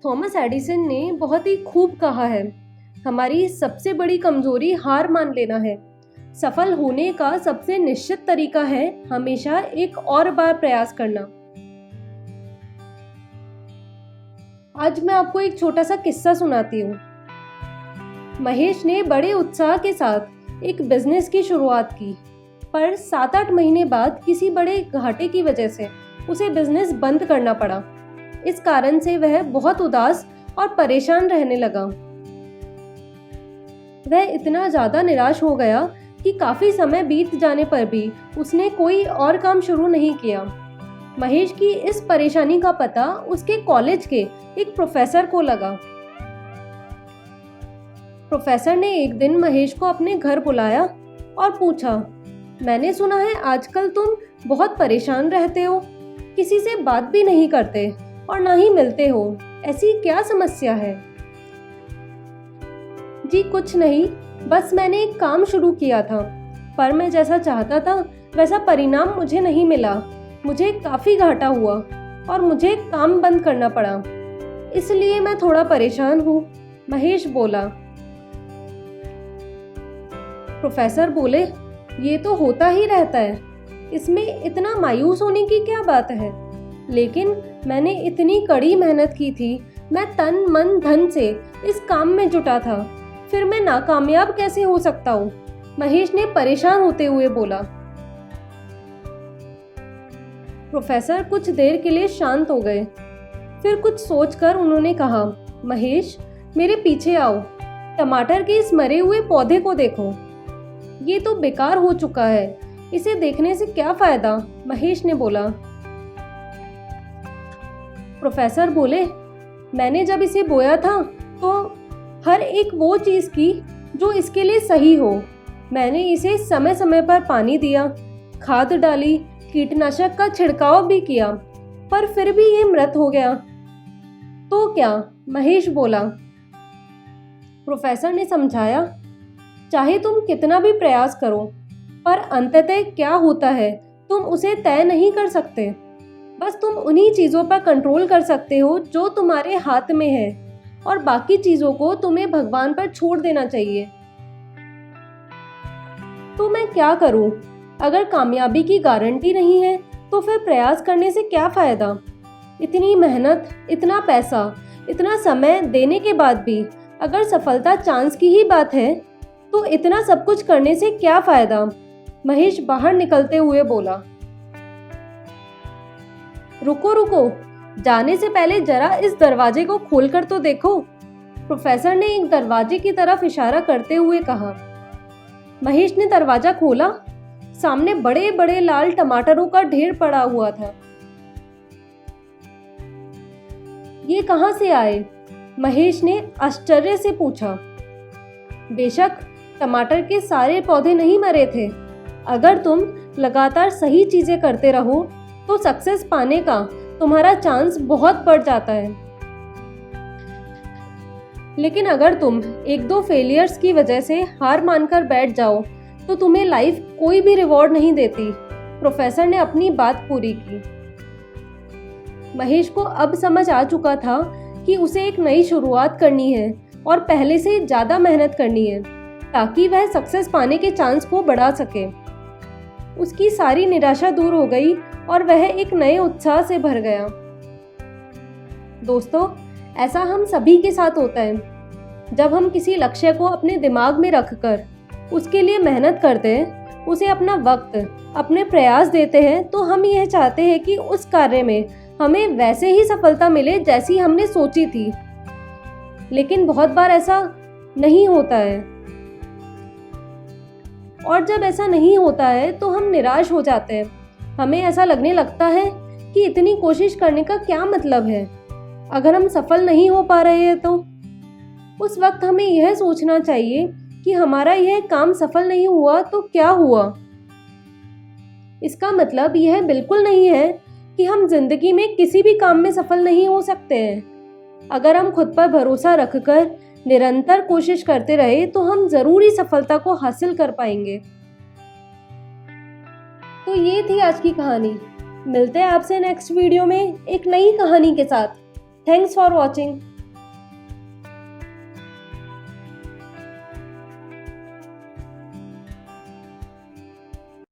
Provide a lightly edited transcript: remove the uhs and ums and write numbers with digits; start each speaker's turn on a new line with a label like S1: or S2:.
S1: Thomas Edison ने बहुत ही खूब कहा है, हमारी सबसे बड़ी कमजोरी हार मान लेना है। सफल होने का सबसे निश्चित तरीका है हमेशा एक और बार प्रयास करना। आज मैं आपको एक छोटा सा किस्सा सुनाती हूँ। महेश ने बड़े उत्साह के साथ एक बिजनेस की शुरुआत की, पर 7-8 महीने बाद किसी बड़े घाटे की वजह से उसे बिजनेस बंद करना पड़ा। इस कारण से वह बहुत उदास और परेशान रहने लगा। वह इतना ज्यादा निराश हो गया कि काफी समय बीत जाने पर भी उसने कोई और काम शुरू नहीं किया। महेश की इस परेशानी का पता उसके कॉलेज के एक प्रोफेसर को लगा। प्रोफेसर ने एक दिन महेश को अपने घर बुलाया और पूछा, मैंने सुना है आजकल तुम बहुत परेशान रहते हो, किसी से बात भी नहीं करते और ना ही मिलते हो, ऐसी क्या समस्या है? जी कुछ नहीं, बस मैंने एक काम शुरू किया था, पर मैं जैसा चाहता था वैसा परिणाम मुझे नहीं मिला। मुझे काफी घाटा हुआ और मुझे काम बंद करना पड़ा, इसलिए मैं थोड़ा परेशान हूँ, महेश बोला। प्रोफेसर बोले, ये तो होता ही रहता है, इसमें इतना मायूस होने की क्या बात है? लेकिन मैंने इतनी कड़ी मेहनत की थी, मैं तन मन धन से इस काम में जुटा था, फिर मैं नाकामयाब कैसे हो सकता हूँ? महेश ने परेशान होते हुए बोला। प्रोफेसर कुछ देर के लिए शांत हो गए, फिर कुछ सोचकर उन्होंने कहा, महेश मेरे पीछे आओ, टमाटर के इस मरे हुए पौधे को देखो, ये तो बेकार हो चुका है, इसे देखने से क्या फायदा? महेश ने बोला। प्रोफेसर बोले, मैंने जब इसे बोया था तो हर एक वो चीज की जो इसके लिए सही हो। मैंने इसे समय समय पर पानी दिया, खाद डाली, कीटनाशक का छिड़काव भी किया, पर फिर भी ये मृत हो गया। तो क्या? महेश बोला। प्रोफेसर ने समझाया, चाहे तुम कितना भी प्रयास करो, पर अंततः क्या होता है तुम उसे तय नहीं कर सकते। बस तुम उन्हीं चीजों पर कंट्रोल कर सकते हो जो तुम्हारे हाथ में है, और बाकी चीजों को तुम्हें भगवान पर छोड़ देना चाहिए। तो मैं क्या करूं? अगर कामयाबी की गारंटी नहीं है तो फिर प्रयास करने से क्या फायदा? इतनी मेहनत, इतना पैसा, इतना समय देने के बाद भी अगर सफलता चांस की ही बात है तो इतना सब कुछ करने से क्या फायदा? महेश बाहर निकलते हुए बोला। रुको रुको, जाने से पहले जरा इस दरवाजे को खोलकर तो देखो, प्रोफेसर ने एक दरवाजे की तरफ इशारा करते हुए कहा। महेश ने दरवाजा खोला, सामने बड़े बड़े लाल टमाटरों का ढेर पड़ा हुआ था। ये कहां से आए? महेश ने आश्चर्य से पूछा। बेशक टमाटर के सारे पौधे नहीं मरे थे। अगर तुम लगातार सही चीजें करते रहो तो सक्सेस पाने का तुम्हारा चांस बहुत बढ़ जाता है। लेकिन अगर तुम 1-2 फेलियर्स की वजह से हार मानकर बैठ जाओ तो तुम्हें लाइफ कोई भी रिवॉर्ड नहीं देती। प्रोफेसर ने अपनी बात पूरी की। महेश को अब समझ आ चुका था कि उसे एक नई शुरुआत करनी है और पहले से ज्यादा मेहनत करनी है ताकि वह सक्सेस पाने के चांस को बढ़ा सके। उसकी सारी निराशा दूर हो गई और वह एक नए उत्साह से भर गया। दोस्तों, ऐसा हम सभी के साथ होता है। जब हम किसी लक्ष्य को अपने दिमाग में रखकर उसके लिए मेहनत करते हैं, उसे अपना वक्त, अपने प्रयास देते हैं, तो हम यह चाहते हैं कि उस कार्य में हमें वैसे ही सफलता मिले जैसी हमने सोची थी। लेकिन बहुत बार ऐसा नहीं होता है, और जब ऐसा नहीं होता है तो हम निराश हो जाते हैं। हमें ऐसा लगने लगता है कि इतनी कोशिश करने का क्या मतलब है, अगर हम सफल नहीं हो पा रहे हैं तो। उस वक्त हमें यह सोचना चाहिए कि हमारा यह काम सफल नहीं हुआ तो क्या हुआ। इसका मतलब यह बिल्कुल नहीं है कि हम जिंदगी में किसी भी काम में सफल नहीं हो सकते हैं। अगर हम खुद पर भरोसा रखकर निरंतर कोशिश करते रहे तो हम जरूर ही सफलता को हासिल कर पाएंगे। तो ये थी आज की कहानी। मिलते हैं आपसे नेक्स्ट वीडियो में एक नई कहानी के साथ। Thanks for watching.